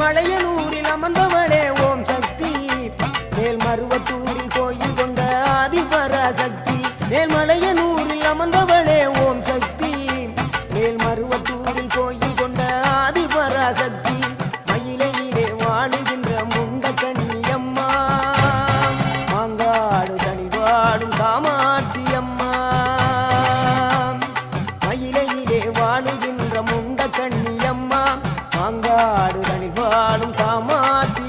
மேல்மலையனூரில் அமர்ந்தவளே ஓம் சக்தி மேல்மருவத்தூரில் கோயில் கொண்ட ஆதிபராசக்தி மேல்மலையனூரில் அமர்ந்தவளே ஓம் சக்தி மேல்மருவத்தூரில் கோயில் கொண்ட ஆதிபராசக்தி மயிலையிலே வாழுகின்ற முண்ட கண்ணியம்மா மாங்காடு தனி வாழும் காமாட்சி அம்மா மயிலையிலே வாழுகின்ற முண்ட கண்ணியம்மா மாங்காடு தனி வாழும் காமாட்சி